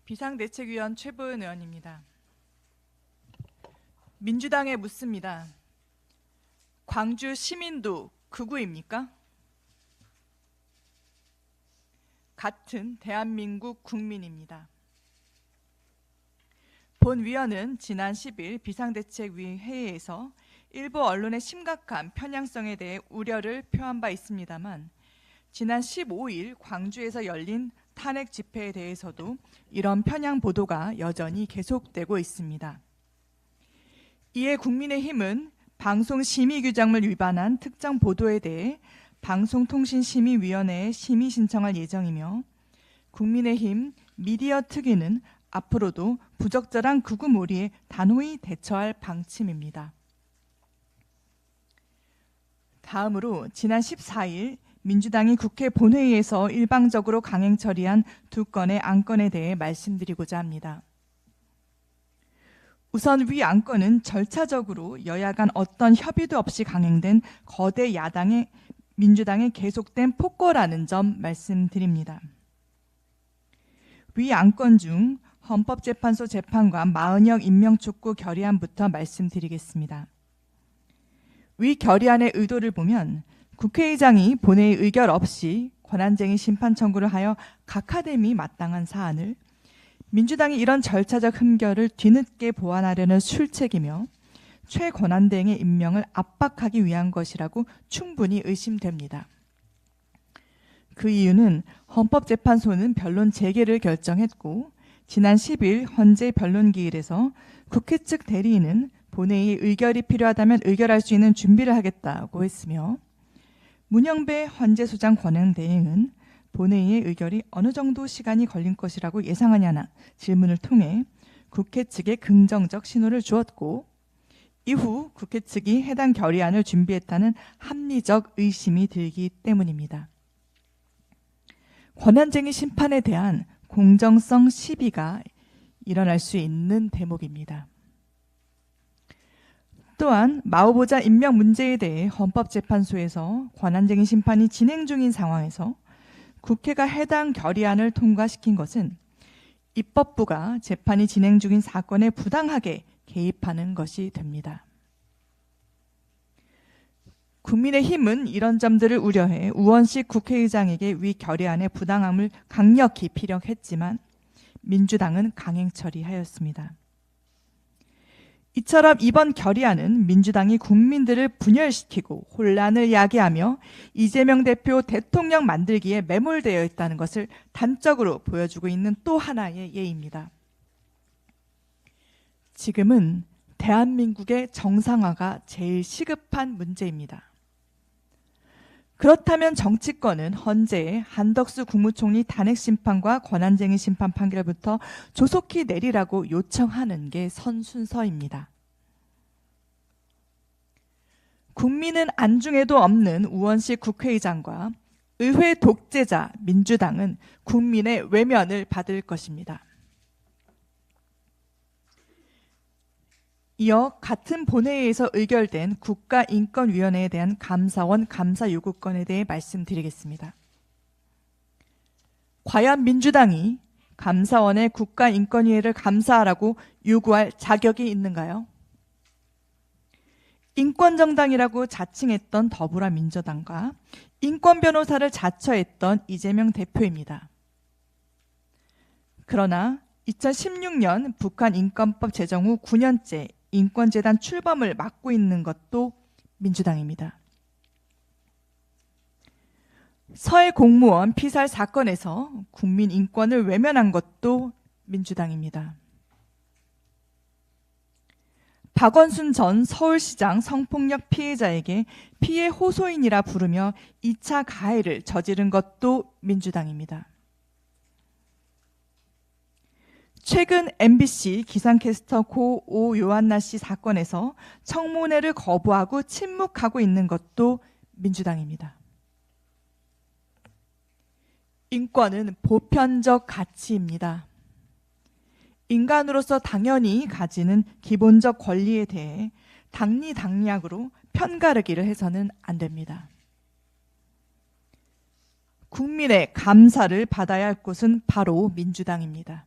비상대책위원 최보은 의원입니다. 민주당에 묻습니다. 광주 시민도 극우입니까? 같은 대한민국 국민입니다. 본 위원은 지난 10일 비상대책위 회의에서 일부 언론의 심각한 편향성에 대해 우려를 표한 바 있습니다만 지난 15일 광주에서 열린 탄핵 집회에 대해서도 이런 편향 보도가 여전히 계속되고 있습니다. 이에 국민의힘은 방송심의규정을 위반한 특정 보도에 대해 방송통신심의위원회에 심의 신청할 예정이며 국민의힘 미디어 특위는 앞으로도 부적절한 극우몰이에 단호히 대처할 방침입니다. 다음으로 지난 14일 민주당이 국회 본회의에서 일방적으로 강행 처리한 두 건의 안건에 대해 말씀드리고자 합니다. 우선 위 안건은 절차적으로 여야 간 어떤 협의도 없이 강행된 거대 야당의 민주당의 계속된 폭거라는 점 말씀드립니다. 위 안건 중 헌법재판소 재판관 마은혁 임명 촉구 결의안부터 말씀드리겠습니다. 위 결의안의 의도를 보면 국회의장이 본회의 의결 없이 권한쟁의 심판 청구를 하여 각하됨이 마땅한 사안을 민주당이 이런 절차적 흠결을 뒤늦게 보완하려는 술책이며 최권한대행의 임명을 압박하기 위한 것이라고 충분히 의심됩니다. 그 이유는 헌법재판소는 변론 재개를 결정했고 지난 10일 헌재 변론기일에서 국회 측 대리인은 본회의 의결이 필요하다면 의결할 수 있는 준비를 하겠다고 했으며 문영배 헌재소장 권한대행은 본회의의 의결이 어느 정도 시간이 걸릴 것이라고 예상하냐는 질문을 통해 국회 측에 긍정적 신호를 주었고 이후 국회 측이 해당 결의안을 준비했다는 합리적 의심이 들기 때문입니다. 권한쟁의 심판에 대한 공정성 시비가 일어날 수 있는 대목입니다. 또한 마오보좌 임명 문제에 대해 헌법재판소에서 권한쟁의 심판이 진행 중인 상황에서 국회가 해당 결의안을 통과시킨 것은 입법부가 재판이 진행 중인 사건에 부당하게 개입하는 것이 됩니다. 국민의힘은 이런 점들을 우려해 우원식 국회의장에게 위 결의안의 부당함을 강력히 피력했지만 민주당은 강행 처리하였습니다. 이처럼 이번 결의안은 민주당이 국민들을 분열시키고 혼란을 야기하며 이재명 대표 대통령 만들기에 매몰되어 있다는 것을 단적으로 보여주고 있는 또 하나의 예입니다. 지금은 대한민국의 정상화가 제일 시급한 문제입니다. 그렇다면 정치권은 헌재에 한덕수 국무총리 탄핵 심판과 권한쟁의 심판 판결부터 조속히 내리라고 요청하는 게 선순서입니다. 국민은 안중에도 없는 우원식 국회의장과 의회 독재자 민주당은 국민의 외면을 받을 것입니다. 이어 같은 본회의에서 의결된 국가인권위원회에 대한 감사원 감사 요구건에 대해 말씀드리겠습니다. 과연 민주당이 감사원의 국가인권위원회를 감사하라고 요구할 자격이 있는가요? 인권정당이라고 자칭했던 더불어민주당과 인권변호사를 자처했던 이재명 대표입니다. 그러나 2016년 북한 인권법 제정 후 9년째 인권재단 출범을 맡고 있는 것도 민주당입니다. 서해 공무원 피살 사건에서 국민 인권을 외면한 것도 민주당입니다. 박원순 전 서울시장 성폭력 피해자에게 피해 호소인이라 부르며 2차 가해를 저지른 것도 민주당입니다. 최근 MBC 기상캐스터 고 오요한나 씨 사건에서 청문회를 거부하고 침묵하고 있는 것도 민주당입니다. 인권은 보편적 가치입니다. 인간으로서 당연히 가지는 기본적 권리에 대해 당리당략으로 편가르기를 해서는 안 됩니다. 국민의 감사를 받아야 할 곳은 바로 민주당입니다.